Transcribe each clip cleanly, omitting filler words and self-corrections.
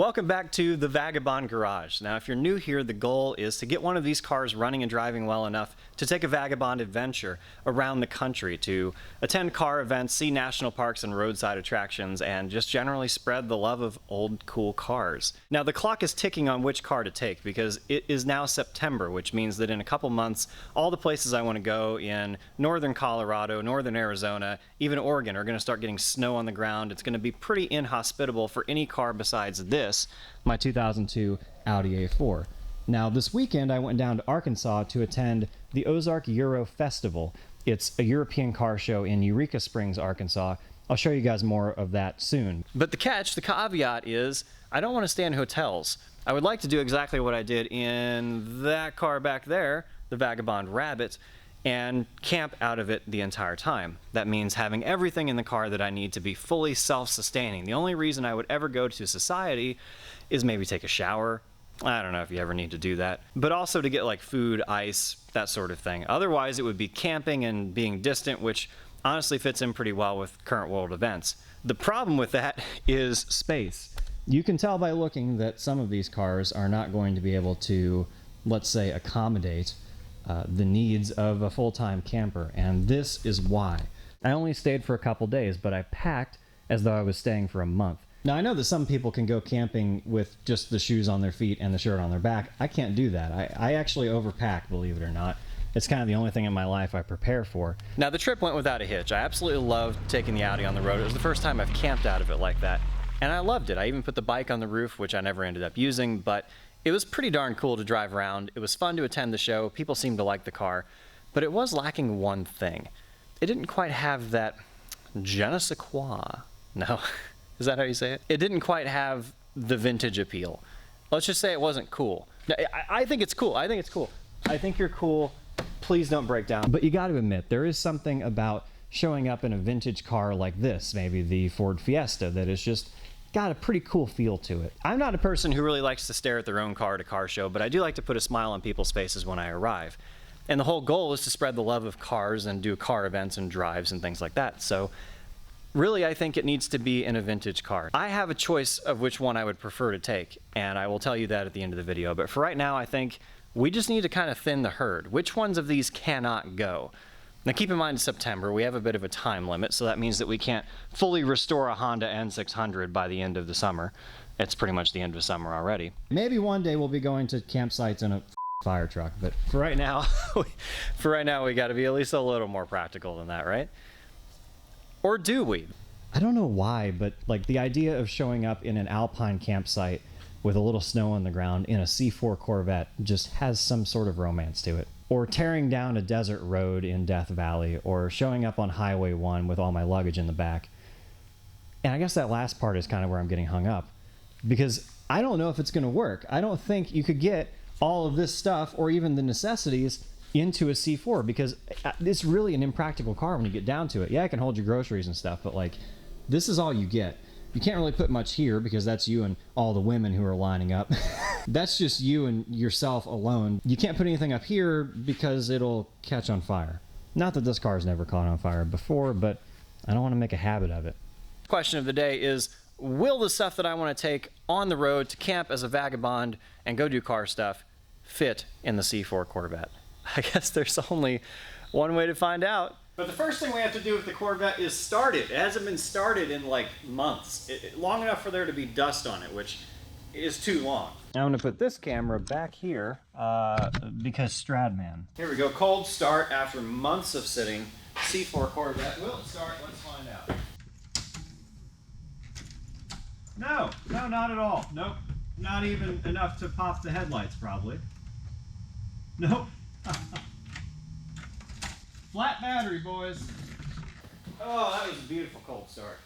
Welcome back to the Vagabond Garage. Now, if you're new here, the goal is to get one of these cars running and driving well enough to take a vagabond adventure around the country, to attend car events, see national parks and roadside attractions, and just generally spread the love of old, cool cars. Now, the clock is ticking on which car to take because it is now September, which means that in a couple months, all the places I want to go in northern Colorado, northern Arizona, even Oregon are going to start getting snow on the ground. It's going to be pretty inhospitable for any car besides this, my 2002 Audi A4. Now, this weekend I went down to Arkansas to attend the Ozark Euro Festival. It's a European car show in Eureka Springs, Arkansas. I'll show you guys more of that soon. But the catch, the caveat is, I don't want to stay in hotels. I would like to do exactly what I did in that car back there, the Vagabond Rabbit, and camp out of it the entire time. That means having everything in the car that I need to be fully self-sustaining. The only reason I would ever go to society is maybe take a shower. I don't know if you ever need to do that. But also to get like food, ice, that sort of thing. Otherwise it would be camping and being distant, which honestly fits in pretty well with current world events. The problem with that is space. You can tell by looking that some of these cars are not going to be able to, let's say, accommodate the needs of a full-time camper, and this is why. I only stayed for a couple days, but I packed as though I was staying for a month. Now, I know that some people can go camping with just the shoes on their feet and the shirt on their back. I can't do that. I actually overpack, believe it or not. It's kind of the only thing in my life I prepare for. Now, the trip went without a hitch. I absolutely loved taking the Audi on the road. It was the first time I've camped out of it like that, and I loved it. I even put the bike on the roof, which I never ended up using, but it was pretty darn cool to drive around. It was fun to attend the show. People seemed to like the car, but it was lacking one thing. It didn't quite have that je ne sais quoi. No, is that how you say it? It didn't quite have the vintage appeal. Let's just say it wasn't cool. I think it's cool. I think it's cool. I think you're cool. Please don't break down. But you got to admit, there is something about showing up in a vintage car like this, maybe the Ford Fiesta, that is just got a pretty cool feel to it. I'm not a person who really likes to stare at their own car at a car show, but I do like to put a smile on people's faces when I arrive. And the whole goal is to spread the love of cars and do car events and drives and things like that. So really, I think it needs to be in a vintage car. I have a choice of which one I would prefer to take, and I will tell you that at the end of the video. But for right now, I think we just need to kind of thin the herd. Which ones of these cannot go? Now keep in mind, September, we have a bit of a time limit, so that means that we can't fully restore a Honda N600 by the end of the summer. It's pretty much the end of summer already. Maybe one day we'll be going to campsites in a fire truck, but for right now, we got to be at least a little more practical than that, right? Or do we? I don't know why, but like the idea of showing up in an alpine campsite with a little snow on the ground in a C4 Corvette just has some sort of romance to it. Or tearing down a desert road in Death Valley, or showing up on Highway 1 with all my luggage in the back. And I guess that last part is kind of where I'm getting hung up, because I don't know if it's going to work. I don't think you could get all of this stuff, or even the necessities, into a C4, because it's really an impractical car when you get down to it. Yeah, it can hold your groceries and stuff, but like, this is all you get. You can't really put much here because that's you and all the women who are lining up. That's just you and yourself alone. You can't put anything up here because it'll catch on fire. Not that this car's never caught on fire before, but I don't want to make a habit of it. Question of the day is, will the stuff that I want to take on the road to camp as a vagabond and go do car stuff fit in the C4 Corvette? I guess there's only one way to find out. But the first thing we have to do with the Corvette is start it. It hasn't been started in like months. Long enough for there to be dust on it, which is too long. I'm gonna put this camera back here because Stradman. Here we go, cold start after months of sitting. C4 Corvette, will it start? Let's find out. No, not at all. Nope, not even enough to pop the headlights probably. Nope. Flat battery, boys. Oh, that was a beautiful cold start.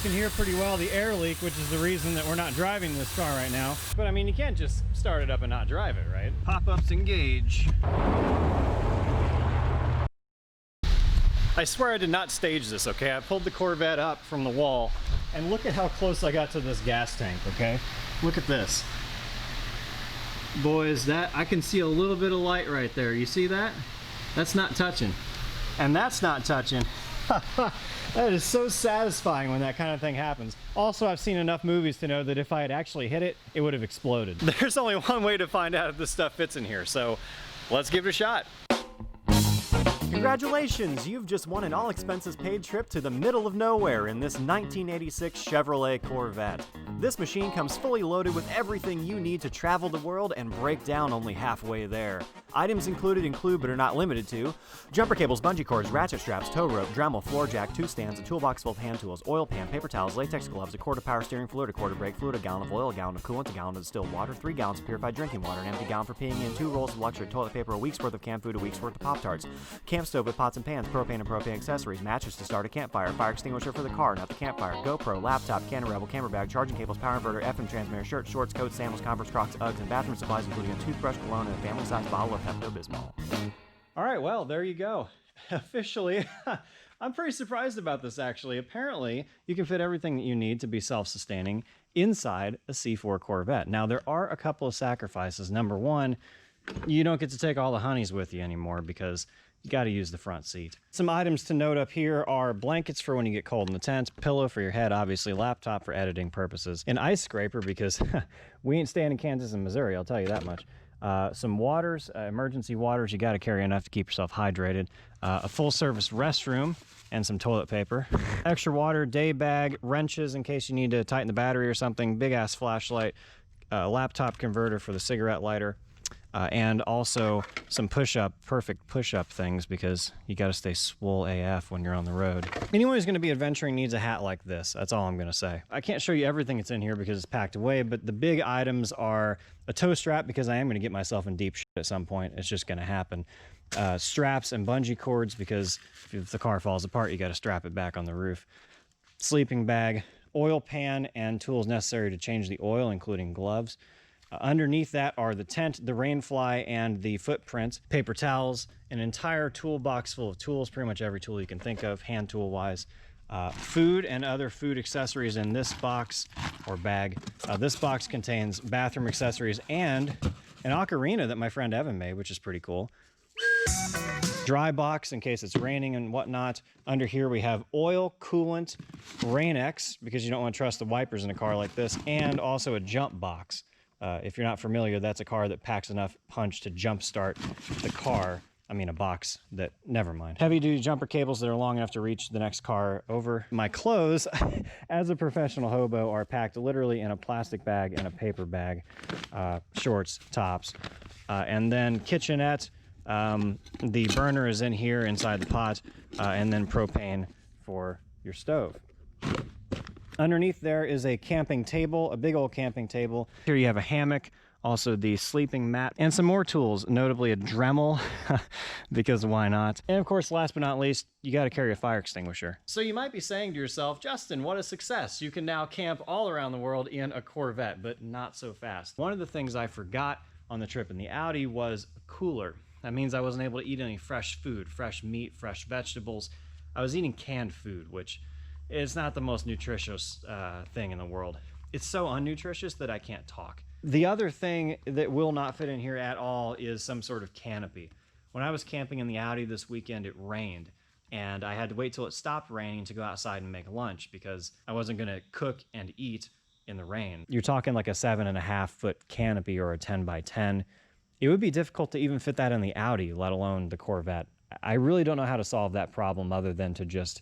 can hear pretty well the air leak, which is the reason that we're not driving this car right now. But I mean, you can't just start it up and not drive it, right? Pop-ups engage. I swear I did not stage this, okay? I pulled the Corvette up from the wall, and look at how close I got to this gas tank, okay? Look at this. Boys, that I can see a little bit of light right there. You see that? That's not touching. And that's not touching. That is so satisfying when that kind of thing happens. Also, I've seen enough movies to know that if I had actually hit it, it would have exploded. There's only one way to find out if this stuff fits in here, so let's give it a shot. Congratulations, you've just won an all-expenses-paid trip to the middle of nowhere in this 1986 Chevrolet Corvette. This machine comes fully loaded with everything you need to travel the world and break down only halfway there. Items included include, but are not limited to, jumper cables, bungee cords, ratchet straps, tow rope, Dremel, floor jack, 2 stands, a toolbox full of hand tools, oil pan, paper towels, latex gloves, a quart of power steering fluid, a quart of brake fluid, a gallon of oil, a gallon of coolant, a gallon of distilled water, 3 gallons of purified drinking water, an empty gallon for peeing in, 2 rolls of luxury toilet paper, a week's worth of canned food, a week's worth of Pop-Tarts, camp stove with pots and pans, propane and propane accessories, matches to start a campfire, fire extinguisher for the car, not the campfire, GoPro, laptop, Canon Rebel, camera bag, charging cables, power inverter, FM transmitter, shirts, shorts, coats, sandals, Converse, Crocs, Uggs, and bathroom supplies, including a toothbrush, cologne, and a family-sized bottle of Pepto-Bismol. All right, well, there you go. Officially, I'm pretty surprised about this, actually. Apparently, you can fit everything that you need to be self-sustaining inside a C4 Corvette. Now, there are a couple of sacrifices. Number one, you don't get to take all the honeys with you anymore because you got to use the front seat. Some items to note up here are blankets for when you get cold in the tent, pillow for your head, obviously, laptop for editing purposes, an ice scraper because we ain't staying in Kansas and Missouri, I'll tell you that much. Some waters, emergency waters, you got to carry enough to keep yourself hydrated, a full-service restroom, and some toilet paper. Extra water, day bag, wrenches in case you need to tighten the battery or something, big-ass flashlight, laptop converter for the cigarette lighter, and also some perfect push-up things because you got to stay swole AF when you're on the road. Anyone who's going to be adventuring needs a hat like this. That's all I'm going to say. I can't show you everything that's in here because it's packed away, but the big items are a tow strap because I am going to get myself in deep shit at some point. It's just going to happen. Straps and bungee cords because if the car falls apart, you got to strap it back on the roof. Sleeping bag, oil pan, and tools necessary to change the oil, including gloves. Underneath that are the tent, the rainfly, and the footprint, paper towels, an entire toolbox full of tools, pretty much every tool you can think of, hand tool wise. Food and other food accessories in this box or bag. This box contains bathroom accessories and an ocarina that my friend Evan made, which is pretty cool. Dry box in case it's raining and whatnot. Under here we have oil, coolant, Rain-X, because you don't want to trust the wipers in a car like this, and also a jump box. If you're not familiar, that's a car that packs enough punch to jump start the car. I mean, a box that, never mind. Heavy-duty jumper cables that are long enough to reach the next car over. My clothes, as a professional hobo, are packed literally in a plastic bag and a paper bag. Shorts, tops. And then kitchenette. The burner is in here inside the pot. And then propane for your stove. Underneath there is a camping table, a big old camping table. Here you have a hammock, also the sleeping mat, and some more tools, notably a Dremel, because why not? And of course, last but not least, you got to carry a fire extinguisher. So you might be saying to yourself, Justin, what a success. You can now camp all around the world in a Corvette, but not so fast. One of the things I forgot on the trip in the Audi was a cooler. That means I wasn't able to eat any fresh food, fresh meat, fresh vegetables. I was eating canned food, which it's not the most nutritious thing in the world. It's so unnutritious that I can't talk. The other thing that will not fit in here at all is some sort of canopy. When I was camping in the Audi this weekend, it rained, and I had to wait till it stopped raining to go outside and make lunch because I wasn't gonna cook and eat in the rain. You're talking like a 7.5 foot canopy or a 10 by 10. It would be difficult to even fit that in the Audi, let alone the Corvette. I really don't know how to solve that problem other than to just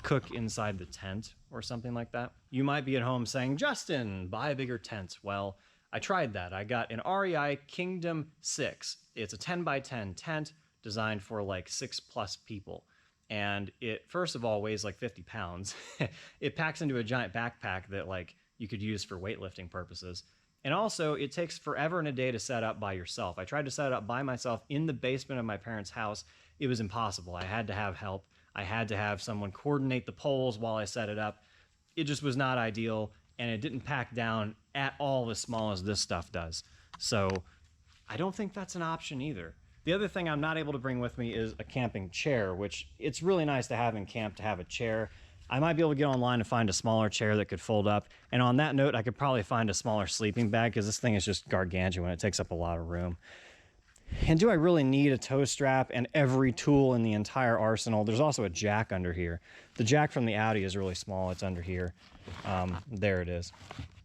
cook inside the tent or something like that. You might be at home saying, Justin, buy a bigger tent. Well, I tried that. I got an REI Kingdom 6. It's a 10 by 10 tent designed for like 6+ people. And it, first of all, weighs like 50 pounds. It packs into a giant backpack that like you could use for weightlifting purposes. And also, it takes forever and a day to set up by yourself. I tried to set it up by myself in the basement of my parents' house. It was impossible. I had to have help. I had to have someone coordinate the poles while I set it up. it just was not ideal, and it didn't pack down at all as small as this stuff does. So I don't think that's an option either. The other thing I'm not able to bring with me is a camping chair, which it's really nice to have in camp, to have a chair. I might be able to get online and find a smaller chair that could fold up. And on that note, I could probably find a smaller sleeping bag, because this thing is just gargantuan. It takes up a lot of room. And do I really need a tow strap and every tool in the entire arsenal? There's also a jack under here. The jack from the Audi is really small. It's under here. There it is.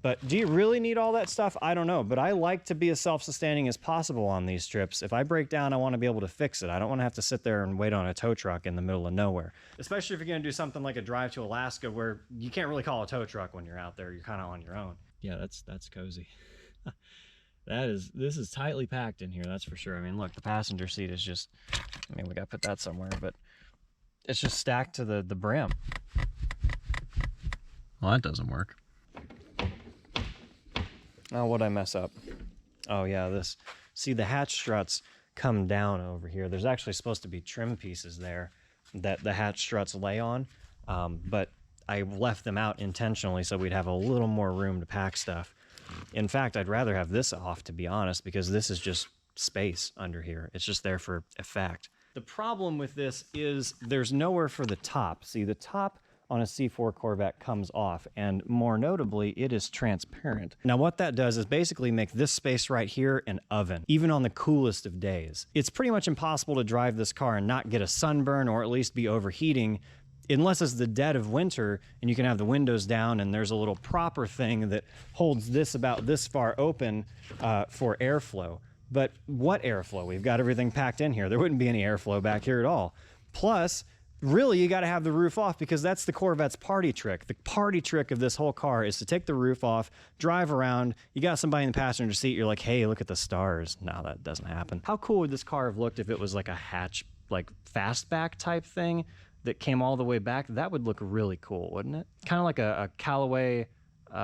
But do you really need all that stuff? I don't know. But I like to be as self-sustaining as possible on these trips. If I break down, I want to be able to fix it. I don't want to have to sit there and wait on a tow truck in the middle of nowhere. Especially if you're going to do something like a drive to Alaska, where you can't really call a tow truck when you're out there. You're kind of on your own. Yeah, that's cozy. This is tightly packed in here, that's for sure. I mean, look, the passenger seat is just, I mean, we got to put that somewhere, but it's just stacked to the brim. Well, that doesn't work. Oh, what'd I mess up? Oh, yeah, see, the hatch struts come down over here. There's actually supposed to be trim pieces there that the hatch struts lay on, but I left them out intentionally so we'd have a little more room to pack stuff. In fact, I'd rather have this off, to be honest, because this is just space under here. It's just there for effect. The problem with this is there's nowhere for the top. See, the top on a C4 Corvette comes off, and more notably, it is transparent. Now, what that does is basically make this space right here an oven, even on the coolest of days. It's pretty much impossible to drive this car and not get a sunburn, or at least be overheating, unless it's the dead of winter and you can have the windows down and there's a little propper thing that holds this about this far open for airflow. But what airflow? We've got everything packed in here. There wouldn't be any airflow back here at all. Plus, really, you got to have the roof off, because that's the Corvette's party trick. The party trick of this whole car is to take the roof off, drive around, you got somebody in the passenger seat, you're like, hey, look at the stars. No, that doesn't happen. How cool would this car have looked if it was like a hatch, like fastback type thing that came all the way back? That would look really cool, wouldn't it? Kind of like a Callaway,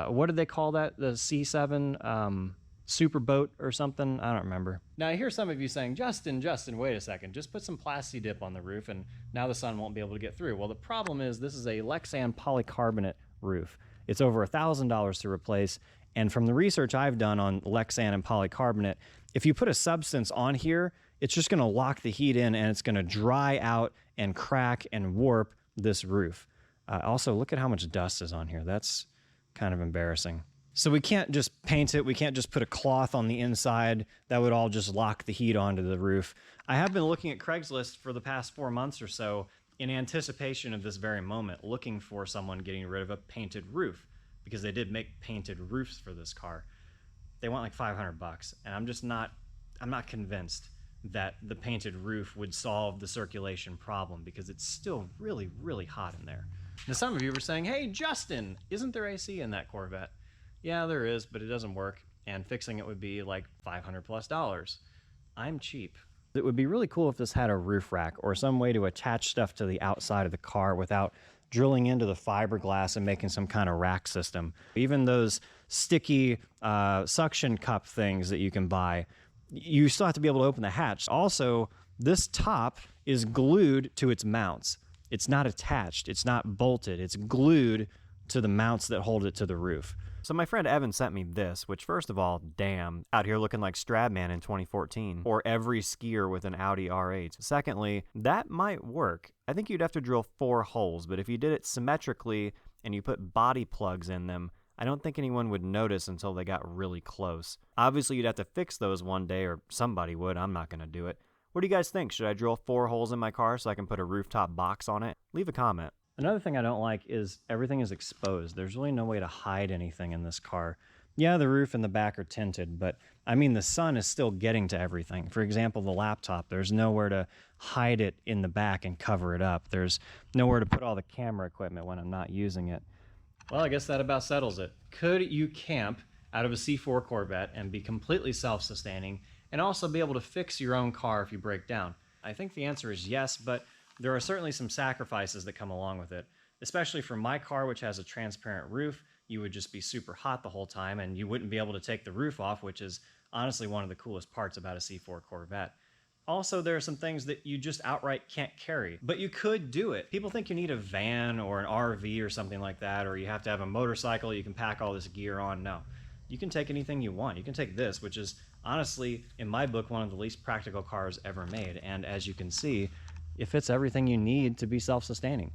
what did they call that? The C7 super boat or something? I don't remember. Now I hear some of you saying, Justin, wait a second, just put some Plasti Dip on the roof and now the sun won't be able to get through. Well, the problem is this is a Lexan polycarbonate roof. It's over $1,000 to replace, and from the research I've done on Lexan and polycarbonate, if you put a substance on here, it's just going to lock the heat in and it's going to dry out and crack and warp this roof. Also, look at how much dust is on here. That's kind of embarrassing. So we can't just paint it. We can't just put a cloth on the inside. That would all just lock the heat onto the roof. I have been looking at Craigslist for the past 4 months or so in anticipation of this very moment, looking for someone getting rid of a painted roof, because they did make painted roofs for this car. They want like $500, and I'm not convinced that the painted roof would solve the circulation problem, because it's still really, really hot in there. Now, some of you were saying, hey, Justin, isn't there AC in that Corvette? Yeah, there is, but it doesn't work, and fixing it would be like $500+. I'm cheap. It would be really cool if this had a roof rack or some way to attach stuff to the outside of the car without drilling into the fiberglass and making some kind of rack system. Even those sticky suction cup things that you can buy, you still have to be able to open the hatch. Also, this top is glued to its mounts. It's not attached. It's not bolted. It's glued to the mounts that hold it to the roof. So my friend Evan sent me this, which, first of all, damn, out here looking like Stradman in 2014, or every skier with an Audi R8. Secondly, that might work. I think you'd have to drill 4 holes, but if you did it symmetrically and you put body plugs in them, I don't think anyone would notice until they got really close. Obviously, you'd have to fix those one day, or somebody would. I'm not going to do it. What do you guys think? Should I drill 4 holes in my car so I can put a rooftop box on it? Leave a comment. Another thing I don't like is everything is exposed. There's really no way to hide anything in this car. Yeah, the roof and the back are tinted, but I mean, the sun is still getting to everything. For example, the laptop, there's nowhere to hide it in the back and cover it up. There's nowhere to put all the camera equipment when I'm not using it. Well, I guess that about settles it. Could you camp out of a C4 Corvette and be completely self-sustaining and also be able to fix your own car if you break down? I think the answer is yes, but there are certainly some sacrifices that come along with it, especially for my car, which has a transparent roof. You would just be super hot the whole time, and you wouldn't be able to take the roof off, which is honestly one of the coolest parts about a C4 Corvette. Also, there are some things that you just outright can't carry, but you could do it. People think you need a van or an RV or something like that, or you have to have a motorcycle you can pack all this gear on. No. You can take anything you want. You can take this, which is honestly, in my book, one of the least practical cars ever made. And as you can see, it fits everything you need to be self-sustaining.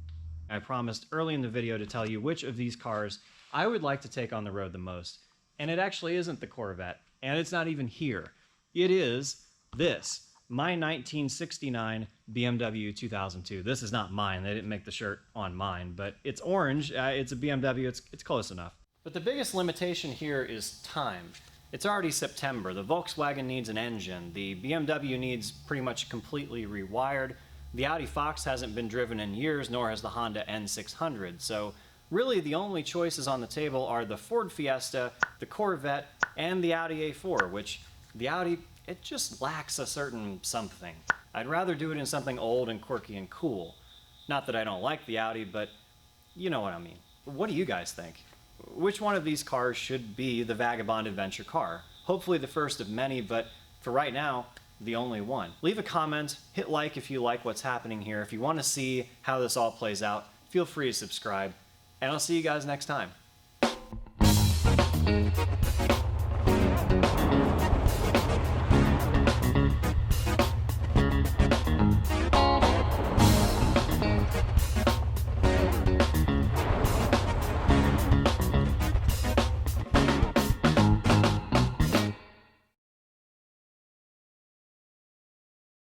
I promised early in the video to tell you which of these cars I would like to take on the road the most. And it actually isn't the Corvette, and it's not even here. It is this. My 1969 BMW 2002. This is not mine. They didn't make the shirt on mine, but it's orange. It's a BMW. It's close enough. But the biggest limitation here is time. It's already September. The Volkswagen needs an engine. The BMW needs pretty much completely rewired. The Audi Fox hasn't been driven in years, nor has the Honda N600. So really the only choices on the table are the Ford Fiesta, the Corvette, and the Audi A4, which the Audi, it just lacks a certain something. I'd rather do it in something old and quirky and cool. Not that I don't like the Audi, but you know what I mean. What do you guys think? Which one of these cars should be the Vagabond adventure car? Hopefully the first of many, but for right now, the only one. Leave a comment, hit like if you like what's happening here. If you want to see how this all plays out, feel free to subscribe, and I'll see you guys next time.